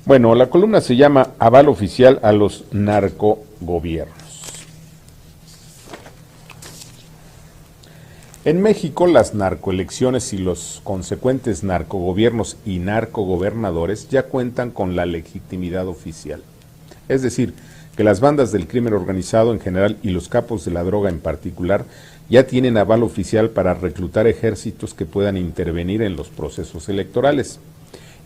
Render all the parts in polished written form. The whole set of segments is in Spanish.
Bueno, la columna se llama Aval oficial a los narcogobiernos. En México, las narcoelecciones y los consecuentes narcogobiernos y narcogobernadores ya cuentan con la legitimidad oficial. Es decir, que las bandas del crimen organizado en general y los capos de la droga en particular ya tienen aval oficial para reclutar ejércitos que puedan intervenir en los procesos electorales,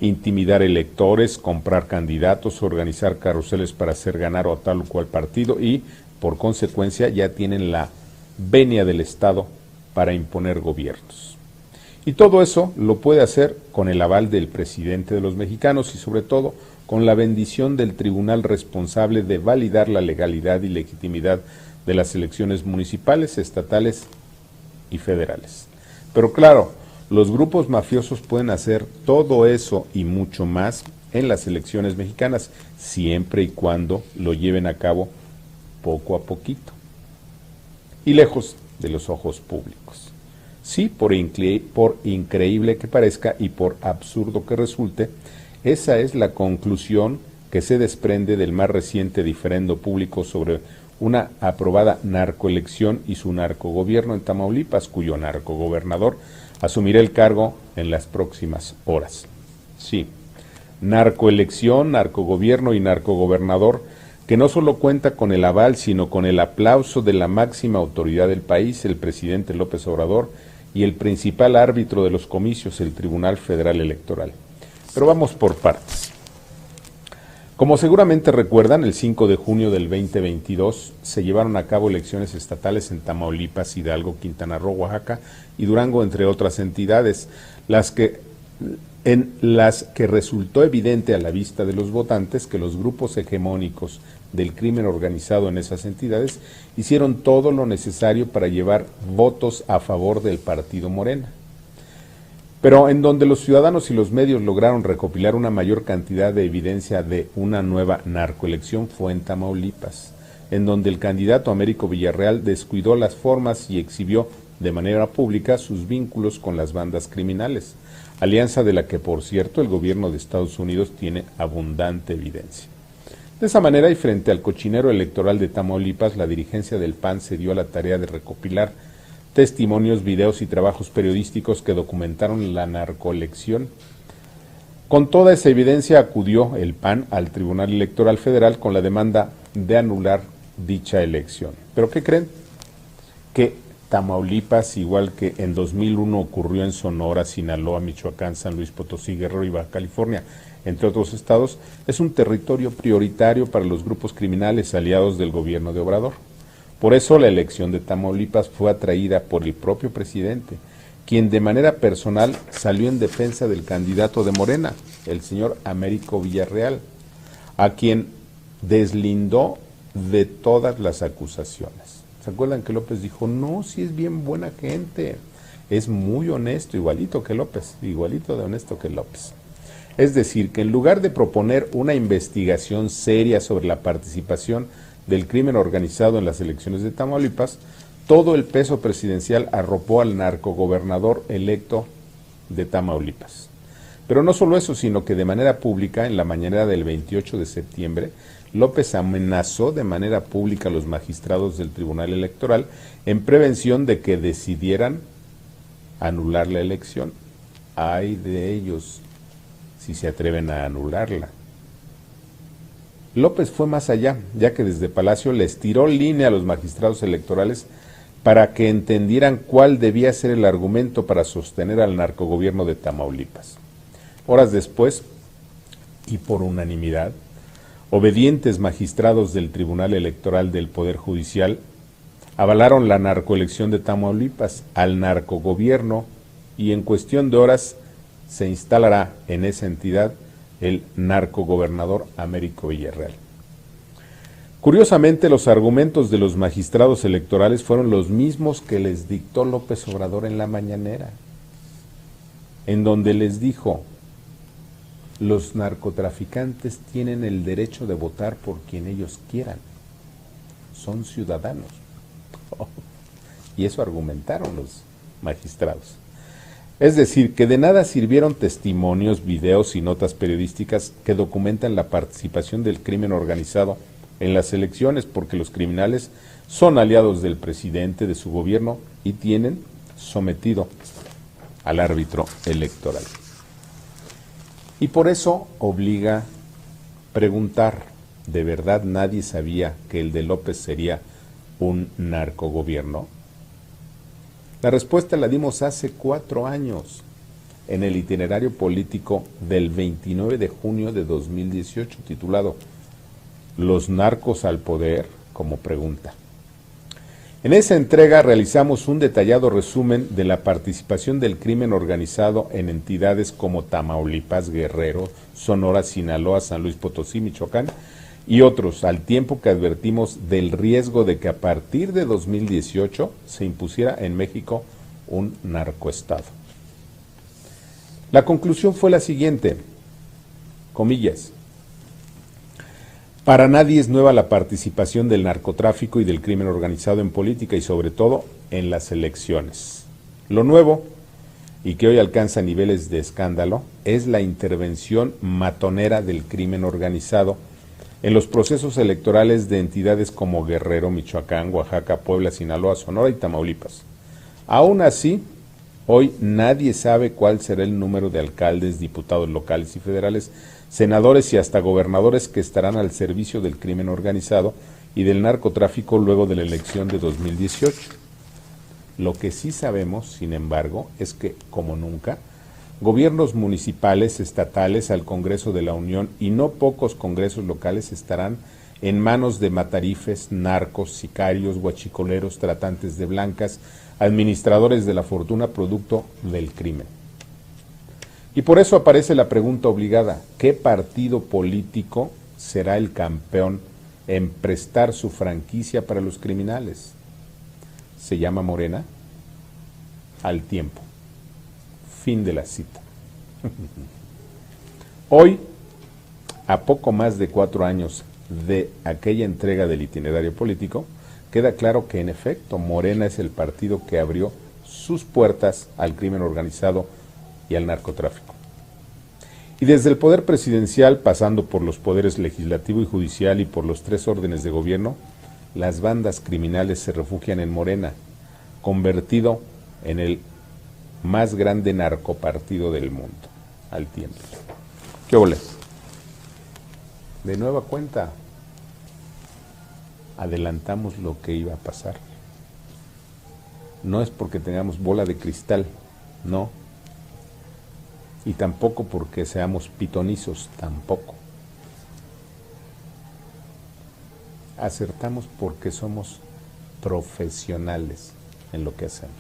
intimidar electores, comprar candidatos, organizar carruseles para hacer ganar a tal o cual partido y, por consecuencia, ya tienen la venia del Estado para imponer gobiernos. Y todo eso lo puede hacer con el aval del presidente de los mexicanos y sobre todo con la bendición del tribunal responsable de validar la legalidad y legitimidad de las elecciones municipales, estatales y federales. Pero claro, los grupos mafiosos pueden hacer todo eso y mucho más en las elecciones mexicanas, siempre y cuando lo lleven a cabo poco a poquito y lejos de los ojos públicos. Sí, por increíble que parezca y por absurdo que resulte, esa es la conclusión que se desprende del más reciente diferendo público sobre una aprobada narcoelección y su narcogobierno en Tamaulipas, cuyo narcogobernador asumirá el cargo en las próximas horas. Sí, narcoelección, narcogobierno y narcogobernador que no solo cuenta con el aval, sino con el aplauso de la máxima autoridad del país, el presidente López Obrador, y el principal árbitro de los comicios, el Tribunal Federal Electoral. Pero vamos por partes. Como seguramente recuerdan, el 5 de junio del 2022 se llevaron a cabo elecciones estatales en Tamaulipas, Hidalgo, Quintana Roo, Oaxaca y Durango, entre otras entidades, en las que resultó evidente a la vista de los votantes que los grupos hegemónicos del crimen organizado en esas entidades hicieron todo lo necesario para llevar votos a favor del partido Morena. Pero en donde los ciudadanos y los medios lograron recopilar una mayor cantidad de evidencia de una nueva narcoelección fue en Tamaulipas, en donde el candidato Américo Villarreal descuidó las formas y exhibió de manera pública sus vínculos con las bandas criminales, alianza de la que, por cierto, el gobierno de Estados Unidos tiene abundante evidencia. De esa manera, y frente al cochinero electoral de Tamaulipas, la dirigencia del PAN se dio a la tarea de recopilar testimonios, videos y trabajos periodísticos que documentaron la narcoelección. Con toda esa evidencia acudió el PAN al Tribunal Electoral Federal con la demanda de anular dicha elección. ¿Pero qué creen? Que Tamaulipas, igual que en 2001 ocurrió en Sonora, Sinaloa, Michoacán, San Luis Potosí, Guerrero y Baja California, entre otros estados, es un territorio prioritario para los grupos criminales aliados del gobierno de Obrador. Por eso la elección de Tamaulipas fue atraída por el propio presidente, quien de manera personal salió en defensa del candidato de Morena, el señor Américo Villarreal, a quien deslindó de todas las acusaciones. ¿Se acuerdan que López dijo, no, sí es bien buena gente, es muy honesto, igualito que López, igualito de honesto que López? Es decir, que en lugar de proponer una investigación seria sobre la participación del crimen organizado en las elecciones de Tamaulipas, todo el peso presidencial arropó al narcogobernador electo de Tamaulipas. Pero no solo eso, sino que de manera pública, en la mañanera del 28 de septiembre, López amenazó de manera pública a los magistrados del Tribunal Electoral en prevención de que decidieran anular la elección. Ay de ellos si se atreven a anularla. López fue más allá, ya que desde Palacio les tiró línea a los magistrados electorales para que entendieran cuál debía ser el argumento para sostener al narcogobierno de Tamaulipas. Horas después, y por unanimidad, obedientes magistrados del Tribunal Electoral del Poder Judicial avalaron la narcoelección de Tamaulipas al narcogobierno y en cuestión de horas se instalará en esa entidad el narcogobernador Américo Villarreal. Curiosamente, los argumentos de los magistrados electorales fueron los mismos que les dictó López Obrador en la mañanera, en donde les dijo, los narcotraficantes tienen el derecho de votar por quien ellos quieran, son ciudadanos. Y eso argumentaron los magistrados. Es decir, que de nada sirvieron testimonios, videos y notas periodísticas que documentan la participación del crimen organizado en las elecciones, porque los criminales son aliados del presidente, de su gobierno, y tienen sometido al árbitro electoral. Y por eso obliga preguntar, ¿de verdad nadie sabía que el de López sería un narcogobierno? La respuesta la dimos hace 4 años, en el itinerario político del 29 de junio de 2018, titulado ¿Los narcos al poder? Como pregunta. En esa entrega realizamos un detallado resumen de la participación del crimen organizado en entidades como Tamaulipas, Guerrero, Sonora, Sinaloa, San Luis Potosí, Michoacán y otros, al tiempo que advertimos del riesgo de que a partir de 2018 se impusiera en México un narcoestado. La conclusión fue la siguiente, comillas, para nadie es nueva la participación del narcotráfico y del crimen organizado en política y sobre todo en las elecciones. Lo nuevo, y que hoy alcanza niveles de escándalo, es la intervención matonera del crimen organizado en los procesos electorales de entidades como Guerrero, Michoacán, Oaxaca, Puebla, Sinaloa, Sonora y Tamaulipas. Aún así, hoy nadie sabe cuál será el número de alcaldes, diputados locales y federales, senadores y hasta gobernadores que estarán al servicio del crimen organizado y del narcotráfico luego de la elección de 2018. Lo que sí sabemos, sin embargo, es que, como nunca, gobiernos municipales, estatales, al Congreso de la Unión y no pocos congresos locales estarán en manos de matarifes, narcos, sicarios, guachicoleros, tratantes de blancas, administradores de la fortuna producto del crimen. Y por eso aparece la pregunta obligada, ¿qué partido político será el campeón en prestar su franquicia para los criminales? ¿Se llama Morena? Al tiempo. Fin de la cita. Hoy, a poco más de 4 años de aquella entrega del itinerario político, queda claro que en efecto Morena es el partido que abrió sus puertas al crimen organizado y al narcotráfico. Y desde el poder presidencial, pasando por los poderes legislativo y judicial y por los 3 órdenes de gobierno, las bandas criminales se refugian en Morena, convertido en el más grande narcopartido del mundo, al tiempo. ¿Qué ole? De nueva cuenta, adelantamos lo que iba a pasar. No es porque tengamos bola de cristal, no. Y tampoco porque seamos pitonizos, tampoco. Acertamos porque somos profesionales en lo que hacemos.